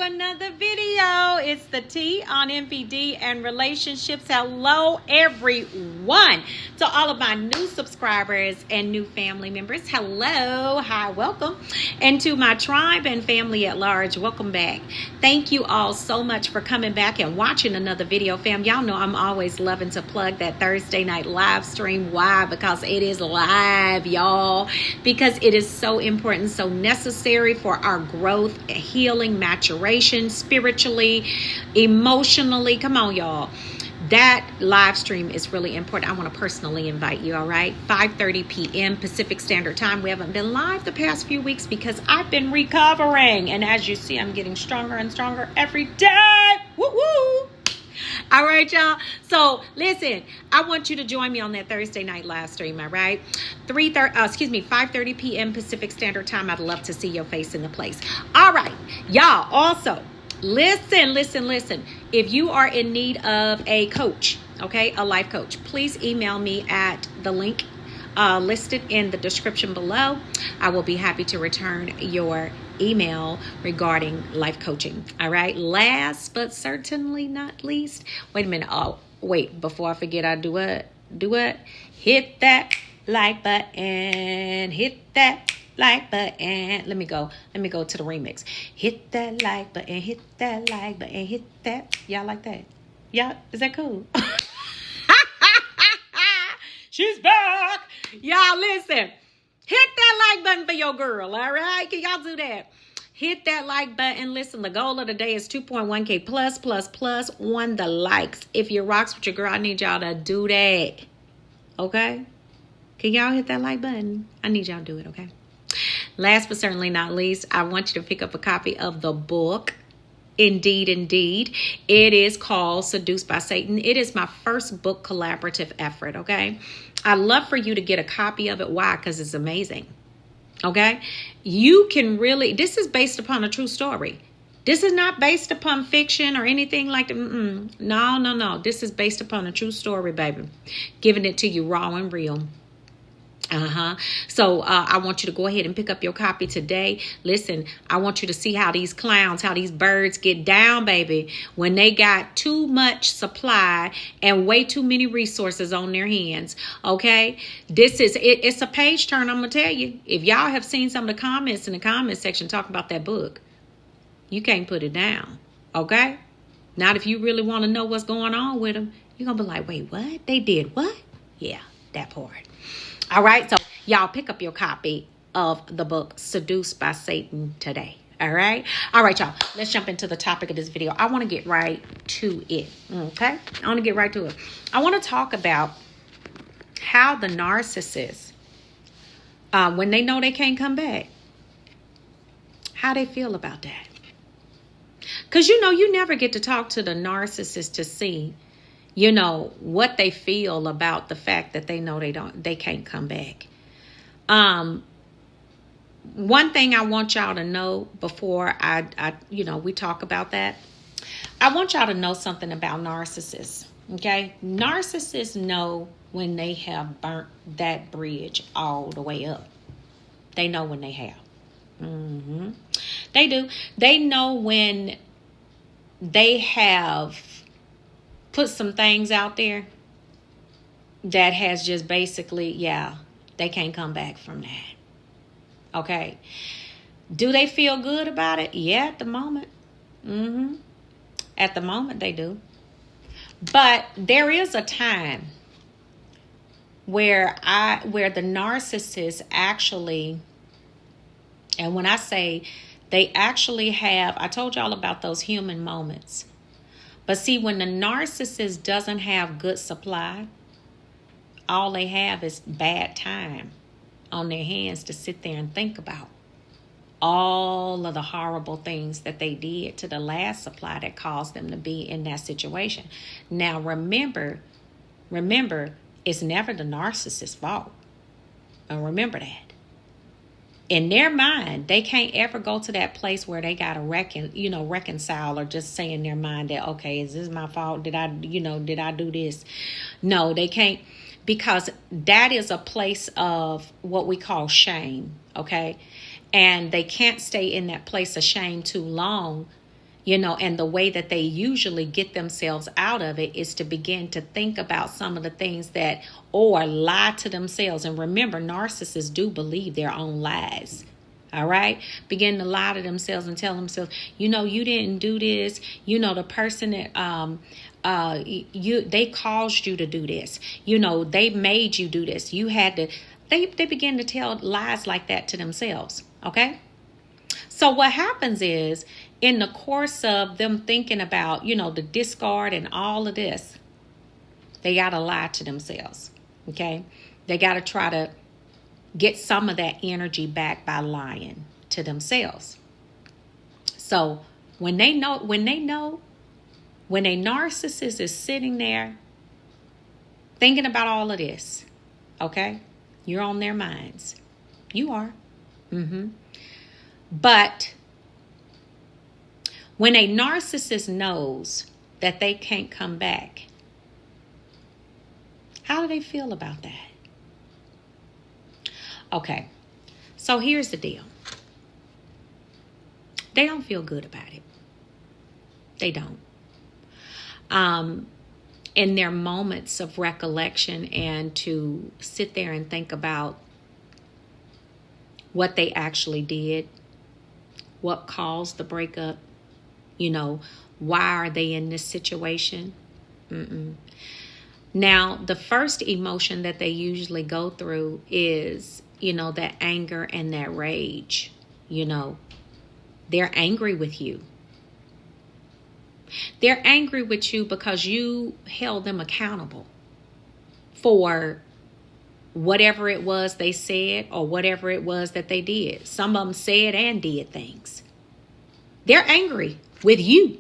another video. It's the T on MPD and relationships. Hello, everyone. To all of my new subscribers and new family members, hello, hi, welcome. And to my tribe and family at large, welcome back. Thank you all so much for coming back and watching another video, fam. Y'all know I'm always loving to plug that Thursday night live stream. Why? Because it is live, y'all. Because it is so important, so necessary for our growth, healing, maturation, spiritually, emotionally. Come on, y'all. That live stream is really important. I want to personally invite you, all right? 5:30 p.m. Pacific Standard Time. We haven't been live the past few weeks because I've been recovering. And as you see, I'm getting stronger and stronger every day. Woo-woo! All right, y'all. So listen, I want you to join me on that Thursday night live stream. All right, 5:30 p.m. Pacific Standard Time. I'd love to see your face in the place. All right, y'all. Also, listen. If you are in need of a coach, okay, a life coach, please email me at the link listed in the description below. I will be happy to return your email regarding life coaching. All right. Last but certainly not least, wait a minute. Oh, wait, before I forget, I do what? Hit that like button. Hit that like button. Let me go to the remix. Hit that like button. Hit that like button. Hit that. Y'all like that? Y'all, is that cool? She's back. Y'all listen. Hit that like button for your girl, all right? Can y'all do that? Hit that like button. Listen, the goal of the day is 2.1K plus on the likes. If you rocks with your girl, I need y'all to do that, okay? Can y'all hit that like button? I need y'all to do it, okay? Last but certainly not least, I want you to pick up a copy of the book. Indeed. It is called Seduced by Satan. It is my first book collaborative effort, okay? I'd love for you to get a copy of it. Why? Because it's amazing, okay? You can really, this is based upon a true story. This is not based upon fiction or anything like that. No. This is based upon a true story, baby. Giving it to you raw and real. So I want you to go ahead and pick up your copy today. Listen, I want you to see how these clowns, how these birds get down, baby, when they got too much supply and way too many resources on their hands. Okay, it's a page turn. I'm gonna tell you, if y'all have seen some of the comments in the comment section talk about that book, you can't put it down. Okay, not if you really want to know what's going on with them. You're gonna be like, wait, what? They did what? Yeah, that part. All right, so y'all pick up your copy of the book Seduced by Satan today. All right, y'all. Let's jump into the topic of this video. I want to get right to it. Okay, I want to get right to it. I want to talk about how the narcissist, when they know they can't come back, how they feel about that. Because you never get to talk to the narcissist to see, what they feel about the fact that they know they can't come back. One thing I want y'all to know before we talk about that, I want y'all to know something about narcissists. Okay. Narcissists know when they have burnt that bridge all the way up. They know when they have. They do. They know when they have put some things out there that has just basically, they can't come back from that. Okay. Do they feel good about it? Yeah, at the moment. At the moment they do. But there is a time where the narcissist actually, and when I say they actually have, I told y'all about those human moments. But see, when the narcissist doesn't have good supply, all they have is bad time on their hands to sit there and think about all of the horrible things that they did to the last supply that caused them to be in that situation. Now, remember, it's never the narcissist's fault. And remember that. In their mind, they can't ever go to that place where they got to reconcile or just say in their mind that, okay, is this my fault? Did I do this? No, they can't, because that is a place of what we call shame. Okay. And they can't stay in that place of shame too long And the way that they usually get themselves out of it is to begin to think about some of the things or lie to themselves. And remember, narcissists do believe their own lies. All right. Begin to lie to themselves and tell themselves, you didn't do this. The person that they caused you to do this. They made you do this. You had to. They begin to tell lies like that to themselves. Okay. So what happens is, in the course of them thinking about, the discard and all of this, they got to lie to themselves. Okay. They got to try to get some of that energy back by lying to themselves. So when a narcissist is sitting there thinking about all of this, okay, you're on their minds. You are. But when a narcissist knows that they can't come back, how do they feel about that? Okay, so here's the deal. They don't feel good about it. They don't. In their moments of recollection and to sit there and think about what they actually did, what caused the breakup, why are they in this situation? Now, the first emotion that they usually go through is, that anger and that rage. They're angry with you. They're angry with you because you held them accountable for whatever it was they said or whatever it was that they did. Some of them said and did things. They're angry with you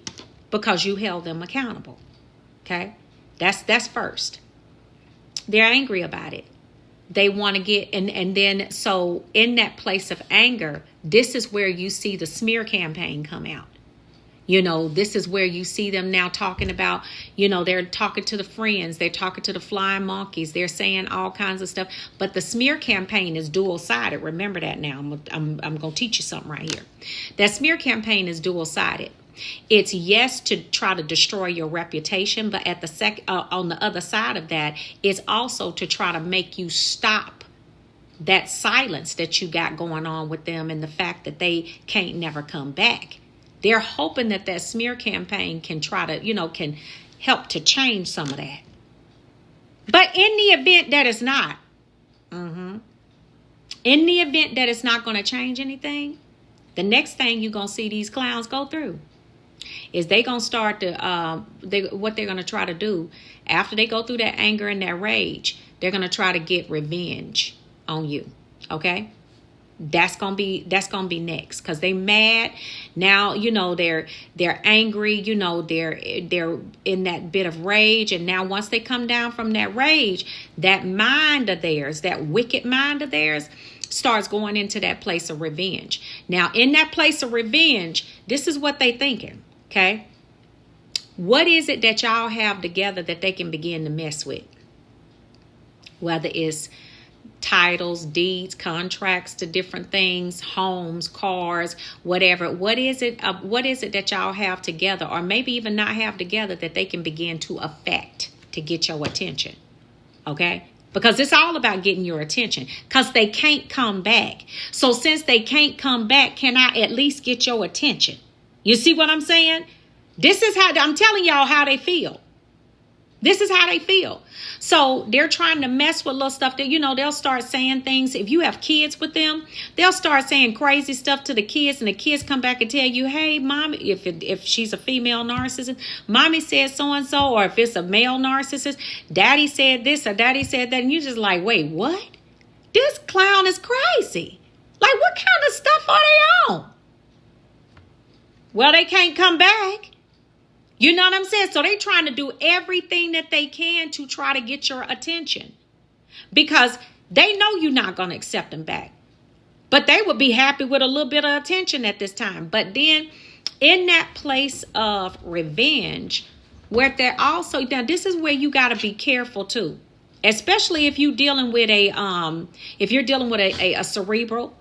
because you held them accountable. Okay? That's first. They're angry about it. They want to get, and then, so in that place of anger, this is where you see the smear campaign come out. This is where you see them now talking about, they're talking to the friends, they're talking to the flying monkeys, they're saying all kinds of stuff. But the smear campaign is dual-sided. Remember that now. I'm going to teach you something right here. That smear campaign is dual-sided. It's yes to try to destroy your reputation, but at the on the other side of that, it's also to try to make you stop that silence that you got going on with them and the fact that they can't never come back. They're hoping that smear campaign can try to, can help to change some of that. But in the event that it's not, in the event that it's not going to change anything, the next thing you're going to see these clowns go through is they going to start to, what they're going to try to do after they go through that anger and that rage, they're going to try to get revenge on you. Okay? That's gonna be next, because they mad now. They're angry. They're in that bit of rage, and now once they come down from that rage, that mind of theirs, that wicked mind of theirs, starts going into that place of revenge. Now, in that place of revenge, this is what they thinking. Okay, what is it that y'all have together that they can begin to mess with? Whether it's titles, deeds, contracts to different things, homes, cars, whatever. What is it that y'all have together, or maybe even not have together, that they can begin to affect to get your attention? Okay? Because it's all about getting your attention, because they can't come back. So since they can't come back, can I at least get your attention? You see what I'm saying? This is how I'm telling y'all how they feel. This is how they feel. So they're trying to mess with little stuff that, they'll start saying things. If you have kids with them, they'll start saying crazy stuff to the kids, and the kids come back and tell you, hey, mommy, if she's a female narcissist, mommy said so-and-so, or if it's a male narcissist, daddy said this or daddy said that. And you're just like, wait, what? This clown is crazy. Like, what kind of stuff are they on? Well, they can't come back. You know what I'm saying? So they're trying to do everything that they can to try to get your attention, because they know you're not going to accept them back. But they would be happy with a little bit of attention at this time. But then in that place of revenge, where they're also, now this is where you got to be careful too, especially if you're dealing with a cerebral,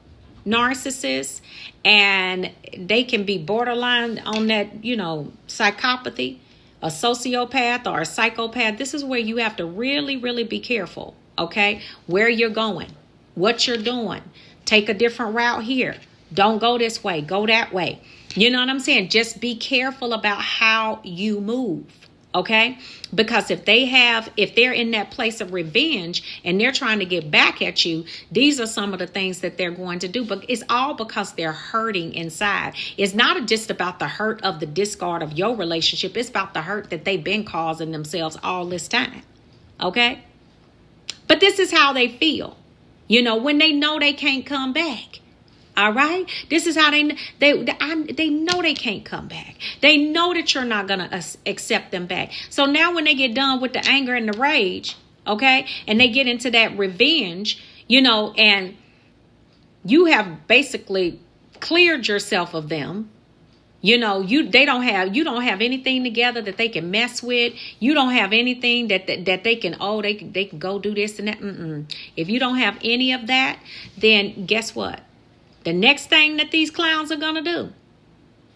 narcissists, and they can be borderline on that, psychopathy, a sociopath or a psychopath. This is where you have to really, really be careful, okay? Where you're going, what you're doing. Take a different route here. Don't go this way, go that way. You know what I'm saying? Just be careful about how you move. Okay, because if they're in that place of revenge and they're trying to get back at you, these are some of the things that they're going to do. But it's all because they're hurting inside. It's not just about the hurt of the discard of your relationship. It's about the hurt that they've been causing themselves all this time. Okay, but this is how they feel, when they know they can't come back. All right. This is how they know they can't come back. They know that you're not going to accept them back. So now when they get done with the anger and the rage, okay, and they get into that revenge, and you have basically cleared yourself of them. You don't have anything together that they can mess with. You don't have anything that they can they can go do this and that. If you don't have any of that, then guess what? The next thing that these clowns are going to do,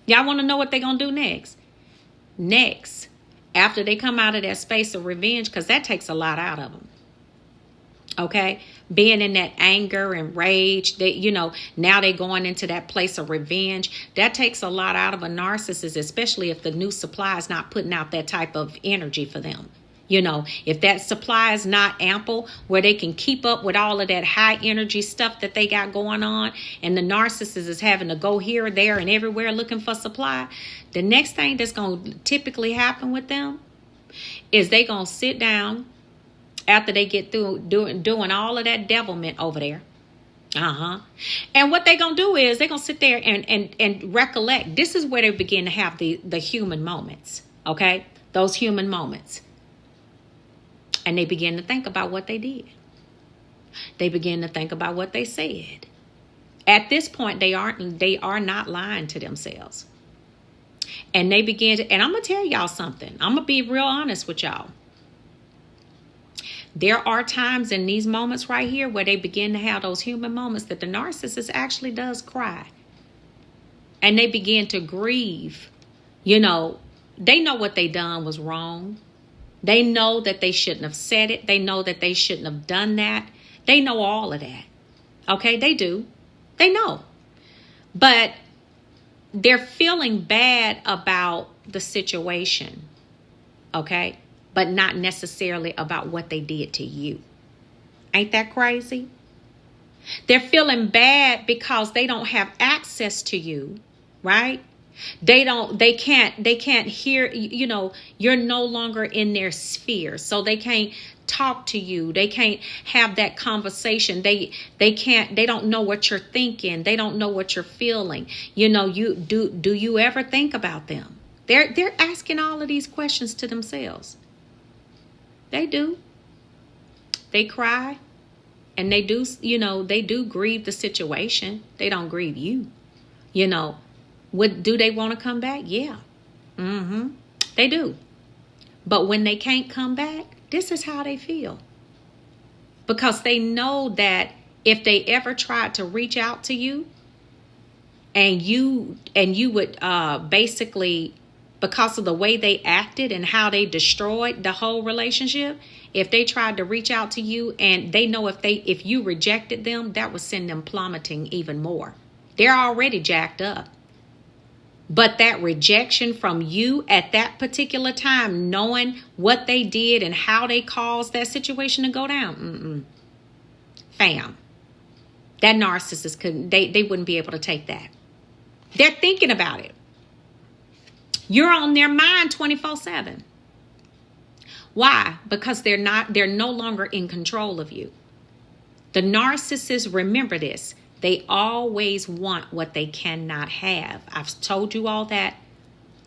y'all want to know what they're going to do next? Next, after they come out of that space of revenge, because that takes a lot out of them. Okay? Being in that anger and rage, now they're going into that place of revenge. That takes a lot out of a narcissist, especially if the new supply is not putting out that type of energy for them. If that supply is not ample where they can keep up with all of that high energy stuff that they got going on, and the narcissist is having to go here, there, and everywhere looking for supply, the next thing that's going to typically happen with them is they going to sit down after they get through doing all of that devilment over there. And what they're going to do is they're going to sit there and recollect. This is where they begin to have the human moments, okay? Those human moments. And they begin to think about what they did. They begin to think about what they said. At this point, they are not lying to themselves. And they begin to, and I'm going to tell y'all something. I'm going to be real honest with y'all. There are times in these moments right here where they begin to have those human moments that the narcissist actually does cry. And they begin to grieve. They know what they done was wrong. They know that they shouldn't have said it. They know that they shouldn't have done that. They know all of that. Okay, they do. They know. But they're feeling bad about the situation. Okay, but not necessarily about what they did to you. Ain't that crazy? They're feeling bad because they don't have access to you, right? They can't hear, you're no longer in their sphere. So they can't talk to you. They can't have that conversation. They don't know what you're thinking. They don't know what you're feeling. Do you ever think about them? They're asking all of these questions to themselves. They do. They cry, and they do grieve the situation. They don't grieve you. Do they want to come back? Yeah. They do. But when they can't come back, this is how they feel. Because they know that if they ever tried to reach out to you and you would basically, because of the way they acted and how they destroyed the whole relationship, if they tried to reach out to you and they know if you rejected them, that would send them plummeting even more. They're already jacked up. But that rejection from you at that particular time, knowing what they did and how they caused that situation to go down, fam, that narcissist they wouldn't be able to take that. They're thinking about it. You're on their mind 24/7. Why? Because they're no longer in control of you. The narcissists, remember this. They always want what they cannot have. I've told you all that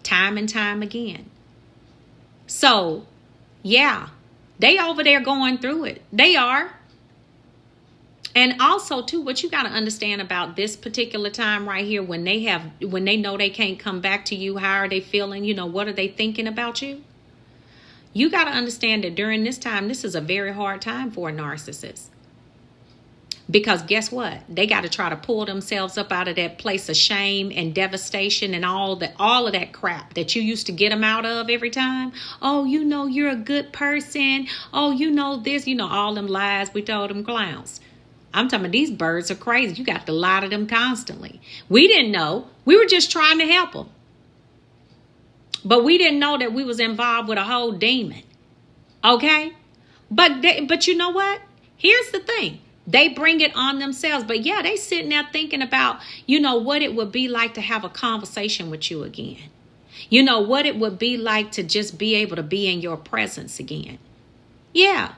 time and time again. So, yeah, they over there going through it. They are. And also, too, what you got to understand about this particular time right here, when they know they can't come back to you, how are they feeling? What are they thinking about you? You got to understand that during this time, this is a very hard time for a narcissist. Because guess what? They got to try to pull themselves up out of that place of shame and devastation and all of that crap that you used to get them out of every time. Oh, you know, you're a good person. Oh, you know this, you know, all them lies we told them clowns. I'm talking about these birds are crazy. You got to lie to them constantly. We didn't know. We were just trying to help them. But we didn't know that we was involved with a whole demon. Okay? But you know what? Here's the thing. They bring it on themselves. But yeah, they sitting there thinking about, you know, what it would be like to have a conversation with you again. You know, what it would be like to just be able to be in your presence again. Yeah.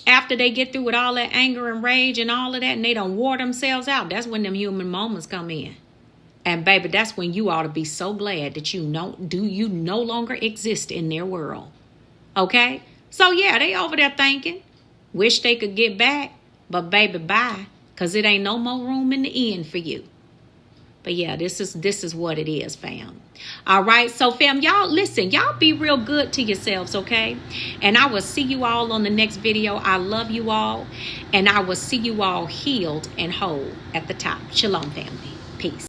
After they get through with all that anger and rage and all of that, and they don't wore themselves out, that's when them human moments come in. And baby, that's when you ought to be so glad that you no longer exist in their world. Okay? So yeah, they over there thinking, wish they could get back, but baby, bye, because it ain't no more room in the end for you. But yeah, this is what it is, fam. All right, so fam, y'all listen, y'all be real good to yourselves, okay? And I will see you all on the next video. I love you all, and I will see you all healed and whole at the top. Shalom, family. Peace.